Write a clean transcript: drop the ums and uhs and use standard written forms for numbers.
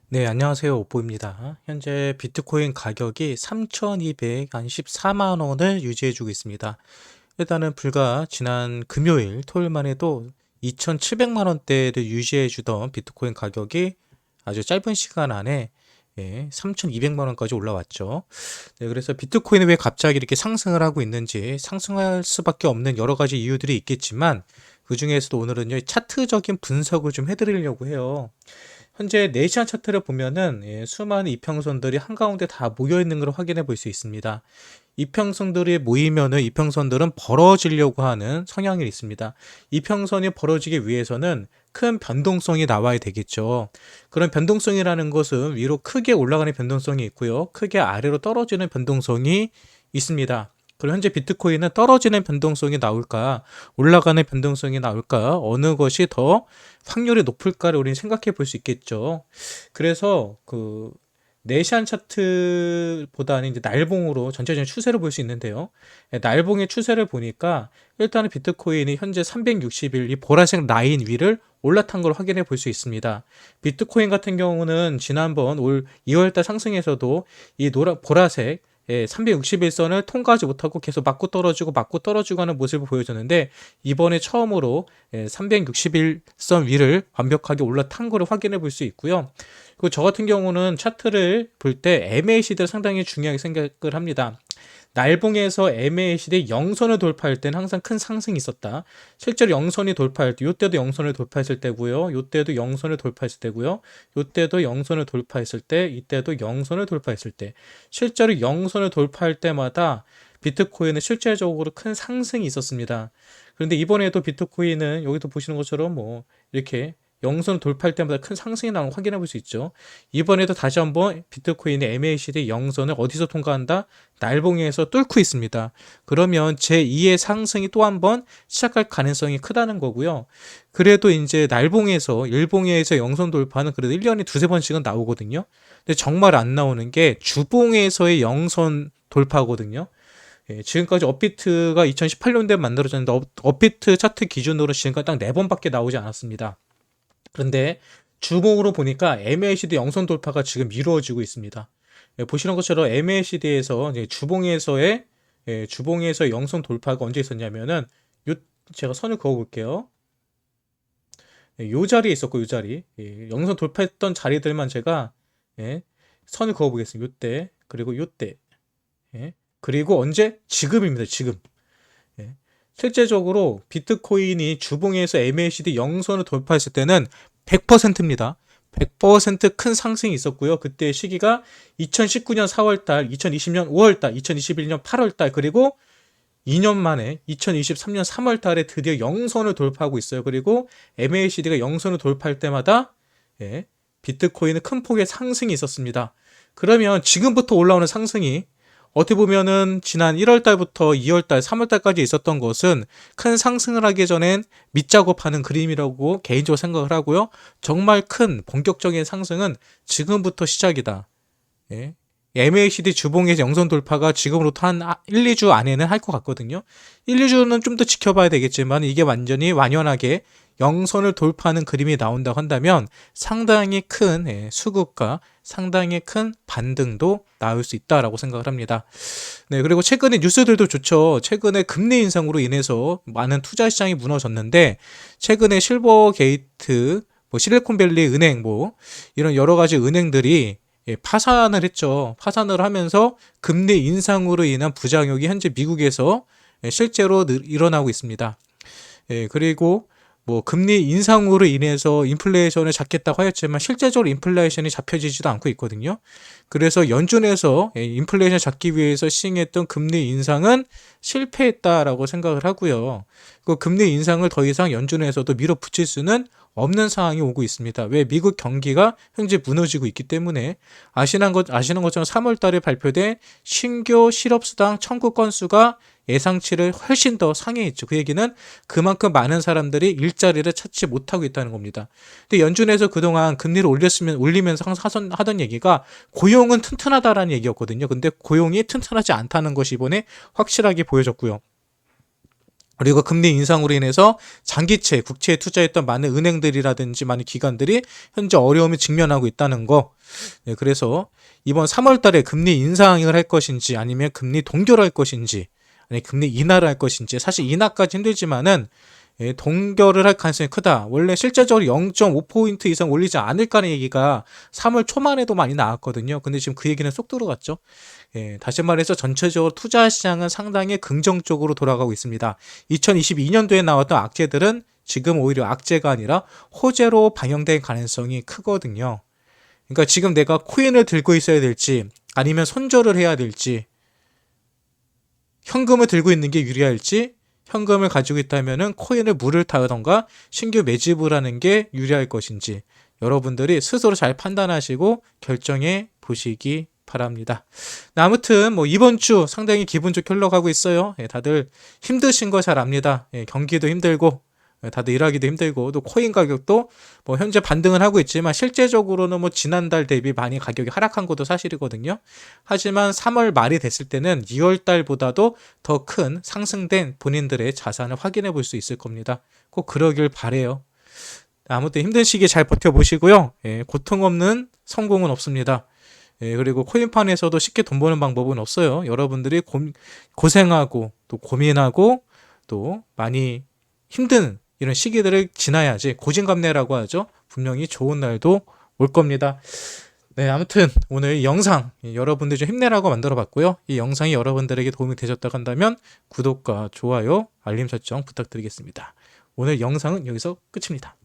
네, 안녕하세요. 오뽀입니다. 현재 비트코인 가격이 3,214만 원을 유지해주고 있습니다. 일단은 불과 지난 금요일, 토요일만 해도 2,700만 원대를 유지해주던 비트코인 가격이 아주 짧은 시간 안에 3,200만 원까지 올라왔죠. 네, 그래서 비트코인이 왜 갑자기 이렇게 상승을 하고 있는지 상승할 수밖에 없는 여러 가지 이유들이 있겠지만 그 중에서도 오늘은요, 차트적인 분석을 좀 해드리려고 해요. 현재 네이션 차트를 보면은 수많은 이평선들이 한가운데 다 모여 있는 걸 확인해 볼 수 있습니다. 이평선들이 모이면은 이평선들은 벌어지려고 하는 성향이 있습니다. 이평선이 벌어지기 위해서는 큰 변동성이 나와야 되겠죠. 그런 변동성이라는 것은 위로 크게 올라가는 변동성이 있고요. 크게 아래로 떨어지는 변동성이 있습니다. 그럼 현재 비트코인은 떨어지는 변동성이 나올까, 올라가는 변동성이 나올까, 어느 것이 더 확률이 높을까를 우리는 생각해 볼 수 있겠죠. 그래서 네시안 차트보다는 이제 날봉으로 전체적인 추세를 볼 수 있는데요. 날봉의 추세를 보니까 일단은 비트코인이 현재 360일 이 보라색 라인 위를 올라탄 걸 확인해 볼 수 있습니다. 비트코인 같은 경우는 지난번 올 2월달 상승에서도 이 보라색 361선을 통과하지 못하고 계속 맞고 떨어지고 하는 모습을 보여줬는데 이번에 처음으로 361선 위를 완벽하게 올라탄 것을 확인해 볼 수 있고요. 그리고 저 같은 경우는 차트를 볼 때 MACD를 상당히 중요하게 생각을 합니다. 날봉에서 MACD 영선을 돌파할 때는 항상 큰 상승이 있었다. 실제로 영선이 돌파할 때, 이때도 영선을 돌파했을 때고요. 이때도 영선을 돌파했을 때고요. 이때도 영선을 돌파했을 때, 이때도 영선을 돌파했을 때, 실제로 영선을 돌파할 때마다 비트코인은 실제적으로 큰 상승이 있었습니다. 그런데 이번에도 비트코인은 여기도 보시는 것처럼 뭐 이렇게 영선 돌파할 때마다 큰 상승이 나오는 걸 확인해 볼 수 있죠. 이번에도 다시 한번 비트코인의 MACD 영선을 어디서 통과한다? 날봉에서 뚫고 있습니다. 그러면 제2의 상승이 또 한번 시작할 가능성이 크다는 거고요. 그래도 이제 날봉에서 일봉에서 영선 돌파는 그래도 1년에 두세 번씩은 나오거든요. 근데 정말 안 나오는 게 주봉에서의 영선 돌파거든요. 지금까지 업비트가 2018년도에 만들어졌는데 업비트 차트 기준으로 지금까지 딱 4번밖에 나오지 않았습니다. 그런데 주봉으로 보니까 MACD 영선 돌파가 지금 이루어지고 있습니다. 보시는 것처럼 MACD에서 주봉에서 영선 돌파가 언제 있었냐면은 요 제가 선을 그어 볼게요. 요 자리에 있었고 요 자리 영선 돌파했던 자리들만 제가 선을 그어 보겠습니다. 요때 그리고 요때 그리고 언제 지금입니다. 지금 실제적으로 비트코인이 주봉에서 MACD 영선을 돌파했을 때는 100%입니다. 100%큰 상승이 있었고요. 그때 시기가 2019년 4월달, 2020년 5월달, 2021년 8월달, 그리고 2년 만에 2023년 3월달에 드디어 영선을 돌파하고 있어요. 그리고 MACD가 영선을 돌파할 때마다 비트코인은 큰 폭의 상승이 있었습니다. 그러면 지금부터 올라오는 상승이 어떻게 보면은 지난 1월 달부터 2월 달, 3월 달까지 있었던 것은 큰 상승을 하기 전엔 밑작업하는 그림이라고 개인적으로 생각을 하고요. 정말 큰 본격적인 상승은 지금부터 시작이다. MACD 주봉의 영선 돌파가 지금으로부터 한 1, 2주 안에는 할 것 같거든요. 1, 2주는 좀 더 지켜봐야 되겠지만 이게 완전히 완연하게 영선을 돌파하는 그림이 나온다고 한다면 상당히 큰 수급과 상당히 큰 반등도 나올 수 있다라고 생각을 합니다. 네, 그리고 최근에 뉴스들도 좋죠. 최근에 금리 인상으로 인해서 많은 투자 시장이 무너졌는데 최근에 실버게이트, 뭐 실리콘밸리 은행, 뭐 이런 여러 가지 은행들이 파산을 했죠. 파산을 하면서 금리 인상으로 인한 부작용이 현재 미국에서 실제로 일어나고 있습니다. 그리고 뭐 금리 인상으로 인해서 인플레이션을 잡겠다고 하였지만 실제적으로 인플레이션이 잡혀지지도 않고 있거든요. 그래서 연준에서 인플레이션 잡기 위해서 시행했던 금리 인상은 실패했다라고 생각을 하고요. 그 금리 인상을 더 이상 연준에서도 밀어붙일 수는 없는 상황이 오고 있습니다. 왜? 미국 경기가 현재 무너지고 있기 때문에 아시는 것처럼 3월 달에 발표된 신규 실업수당 청구 건수가 예상치를 훨씬 더 상회했죠. 그 얘기는 그만큼 많은 사람들이 일자리를 찾지 못하고 있다는 겁니다. 근데 연준에서 그동안 금리를 올리면서 항상 하던 얘기가 고용은 튼튼하다라는 얘기였거든요. 근데 고용이 튼튼하지 않다는 것이 이번에 확실하게 보여졌고요. 그리고 금리 인상으로 인해서 장기채, 국채에 투자했던 많은 은행들이라든지 많은 기관들이 현재 어려움에 직면하고 있다는 거. 네, 그래서 이번 3월 달에 금리 인상을 할 것인지 아니면 금리 동결을 할 것인지 아니 금리 인하를 할 것인지 사실 인하까지 힘들지만은 동결을 할 가능성이 크다. 원래 실제적으로 0.5포인트 이상 올리지 않을까라는 얘기가 3월 초만 해도 많이 나왔거든요. 근데 지금 그 얘기는 쏙 들어갔죠. 다시 말해서 전체적으로 투자 시장은 상당히 긍정적으로 돌아가고 있습니다. 2022년도에 나왔던 악재들은 지금 오히려 악재가 아니라 호재로 반영될 가능성이 크거든요. 그러니까 지금 내가 코인을 들고 있어야 될지 아니면 손절을 해야 될지 현금을 들고 있는 게 유리할지 현금을 가지고 있다면은 코인을 물을 타던가 신규 매집을 하는 게 유리할 것인지 여러분들이 스스로 잘 판단하시고 결정해 보시기 바랍니다. 아무튼 뭐 이번 주 상당히 기분 좋게 흘러가고 있어요. 다들 힘드신 거 잘 압니다. 경기도 힘들고 다들 일하기도 힘들고 또 코인 가격도 뭐 현재 반등을 하고 있지만 실제적으로는 뭐 지난달 대비 많이 가격이 하락한 것도 사실이거든요. 하지만 3월 말이 됐을 때는 2월 달보다도 더 큰 상승된 본인들의 자산을 확인해 볼 수 있을 겁니다. 꼭 그러길 바래요. 아무튼 힘든 시기 잘 버텨보시고요. 고통 없는 성공은 없습니다. 그리고 코인판에서도 쉽게 돈 버는 방법은 없어요. 여러분들이 고생하고 또 고민하고 또 많이 힘든 이런 시기들을 지나야지 고진감래라고 하죠. 분명히 좋은 날도 올 겁니다. 네, 아무튼 오늘 영상 여러분들 좀 힘내라고 만들어 봤고요. 이 영상이 여러분들에게 도움이 되셨다고 한다면 구독과 좋아요, 알림 설정 부탁드리겠습니다. 오늘 영상은 여기서 끝입니다.